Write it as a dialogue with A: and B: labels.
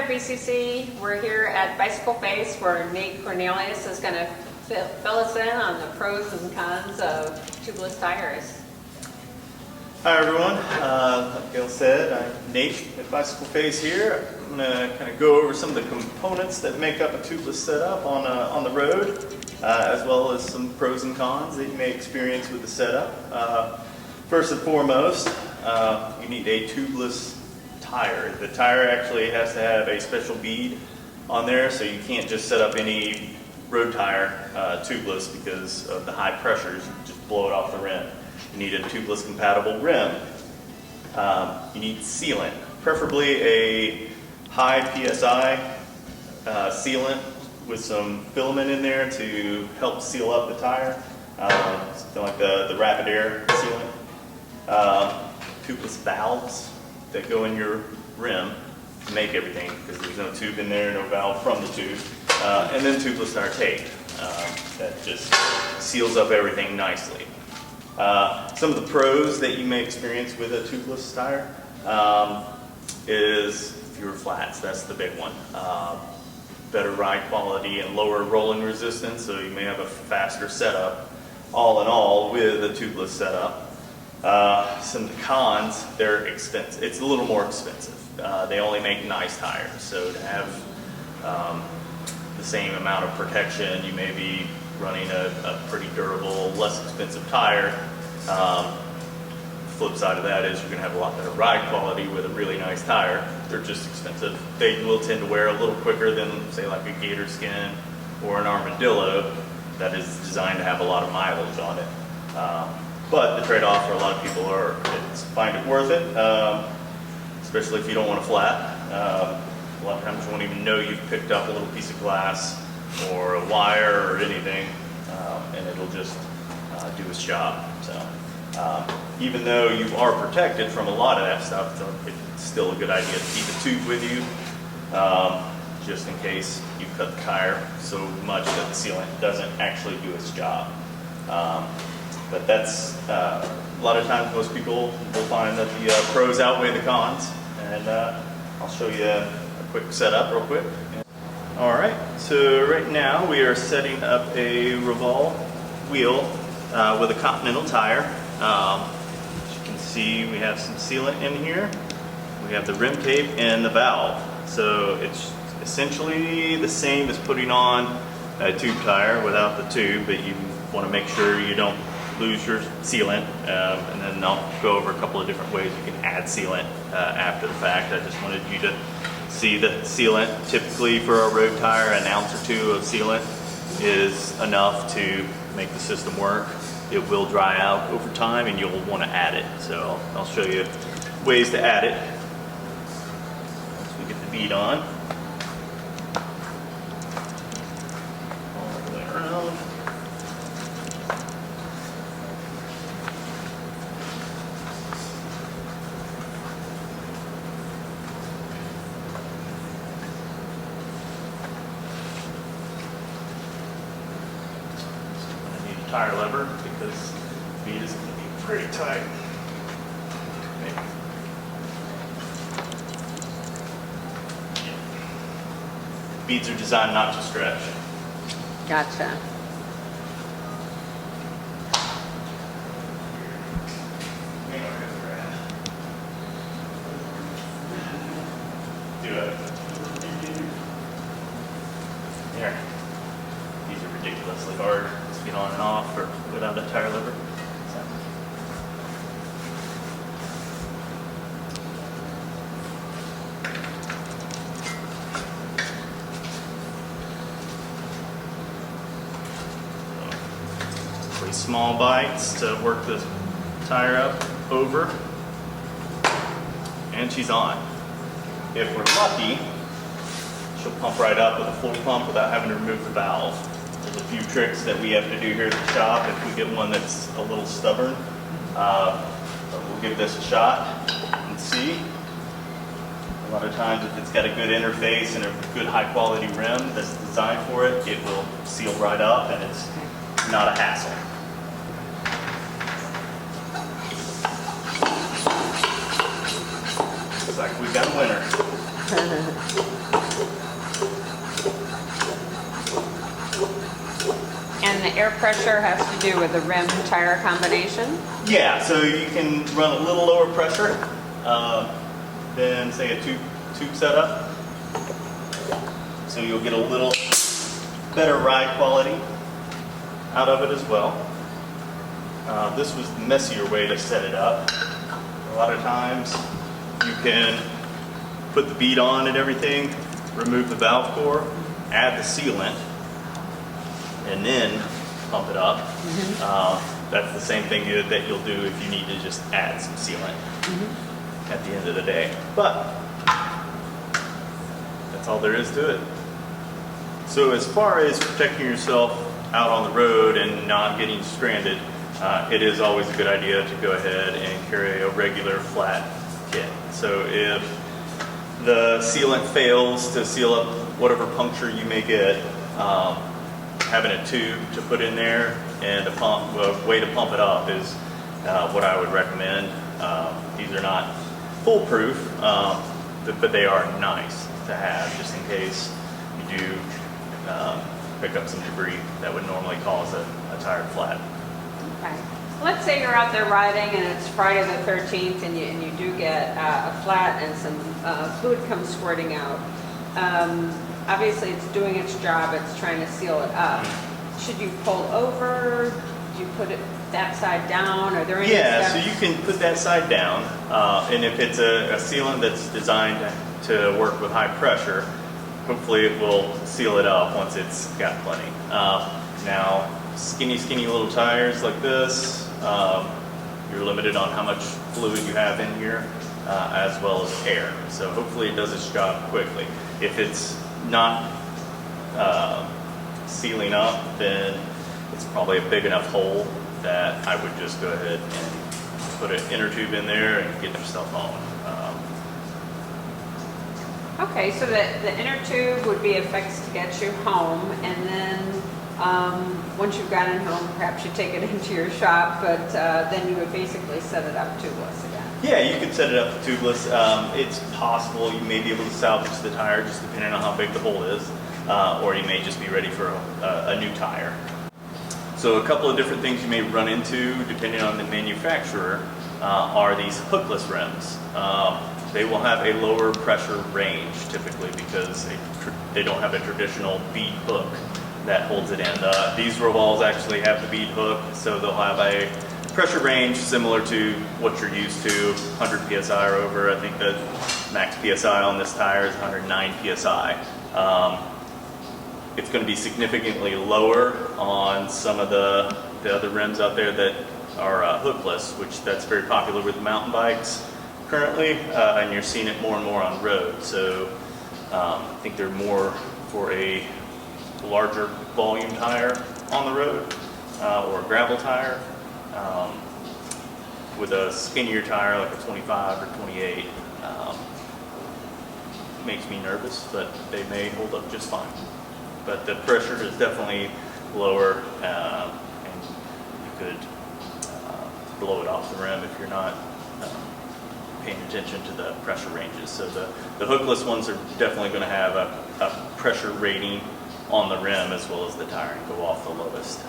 A: at BCC. We're here at Bicycle Face where Nate Cornelius is going to fill us in on the pros and cons of tubeless tires.
B: Hi everyone, like Gail said, I'm Nate at Bicycle Face here. I'm going to kind of go over some of the components that make up a tubeless setup on the road, as well as some pros and cons that you may experience with the setup. First and foremost, you need a tubeless tire. The tire actually has to have a special bead on there, so you can't just set up any road tire tubeless because of the high pressures. You just blow it off the rim. You need a tubeless compatible rim. You need sealant, preferably a high PSI sealant with some filament in there to help seal up the tire, something like the rapid air sealant. Tubeless valves that go in your rim to make everything, because there's no tube in there, no valve from the tube. And then tubeless tire tape that just seals up everything nicely. Some of the pros that you may experience with a tubeless tire is fewer flats. That's the big one. Better ride quality and lower rolling resistance, so you may have a faster setup all in all with a tubeless setup. Some of the cons, they're expensive. It's a little more expensive. They only make nice tires, so to have the same amount of protection, you may be running a pretty durable, less expensive tire. Flip side of that is you're going to have a lot better ride quality with a really nice tire. They're just expensive. They will tend to wear a little quicker than, say, like a gator skin or an armadillo that is designed to have a lot of mileage on it. But the trade-off for a lot of people is find it worth it, especially if you don't want a flat. A lot of times you won't even know you've picked up a little piece of glass or a wire or anything, and it'll just do its job. So even though you are protected from a lot of that stuff, it's still a good idea to keep a tube with you, just in case you cut the tire so much that the sealant doesn't actually do its job. But that's, a lot of times most people will find that the pros outweigh the cons, and I'll show you a quick setup real quick. Alright, so right now we are setting up a revolve wheel with a Continental tire. As you can see, we have some sealant in here. We have the rim tape and the valve. So it's essentially the same as putting on a tube tire without the tube, but you want to make sure you don't lose your sealant, and then I'll go over a couple of different ways you can add sealant after the fact. I just wanted you to see the sealant. Typically for a road tire, an ounce or two of sealant is enough to make the system work. It will dry out over time and you'll want to add it. So I'll show you ways to add it once we get the bead on. All the way around. Tire lever because the bead is going to be pretty tight. Yeah. Beads are designed not to stretch.
A: Gotcha.
B: Here. These are ridiculously hard to get on and off or without a tire lever. Really small bites to work the tire up over, and she's on. If we're lucky, she'll pump right up with a full pump without having to remove the valve. There's a few tricks that we have to do here at the shop if we get one that's a little stubborn. But we'll give this a shot and see. A lot of times if it's got a good interface and a good high quality rim that's designed for it, it will seal right up and it's not a hassle. Looks like we've got a winner.
A: And the air pressure has to do with the rim tire combination?
B: Yeah, so you can run a little lower pressure than, say, a tube setup. So you'll get a little better ride quality out of it as well. This was the messier way to set it up. A lot of times you can put the bead on and everything, remove the valve core, add the sealant, and then pump it up. That's the same thing that you'll do if you need to just add some sealant at the end of the day. But that's all there is to it. So as far as protecting yourself out on the road and not getting stranded, it is always a good idea to go ahead and carry a regular flat kit. So if the sealant fails to seal up whatever puncture you may get, having a tube to put in there and a way to pump it up is what I would recommend. These are not foolproof, but they are nice to have just in case you do pick up some debris that would normally cause a tire flat.
A: Okay. Let's say you're out there riding and it's Friday the 13th and you do get a flat and some fluid comes squirting out. Obviously it's doing its job, it's trying to seal it up. Should you pull over? Do you put it that side down? Are there any steps?
B: So you can put that side down, and if it's a sealant that's designed to work with high pressure, hopefully it will seal it up once it's got plenty. Now, skinny little tires like this, you're limited on how much fluid you have in here, as well as air. So hopefully it does its job quickly. If it's not sealing up, then it's probably a big enough hole that I would just go ahead and put an inner tube in there and get yourself home.
A: Okay, so the inner tube would be a fix to get you home, and then once you've gotten home, perhaps you take it into your shop, but then you would basically set it up tubeless again.
B: Yeah, you could set it up tubeless. It's possible you may be able to salvage the tire just depending on how big the hole is, or you may just be ready for a new tire. So a couple of different things you may run into depending on the manufacturer are these hookless rims. They will have a lower pressure range typically because they don't have a traditional bead hook that holds it in. These Revolves actually have the bead hook, so they'll have a pressure range similar to what you're used to, 100 psi or over. I think the max psi on this tire is 109 psi. It's going to be significantly lower on some of the other rims out there that are hookless, which that's very popular with mountain bikes currently, and you're seeing it more and more on road. So I think they're more for a larger volume tire on the road or a gravel tire. With a skinnier tire like a 25 or 28 makes me nervous, but they may hold up just fine. But the pressure is definitely lower, and you could blow it off the rim if you're not paying attention to the pressure ranges. So the hookless ones are definitely going to have a pressure rating on the rim as well as the tire and go off the lowest.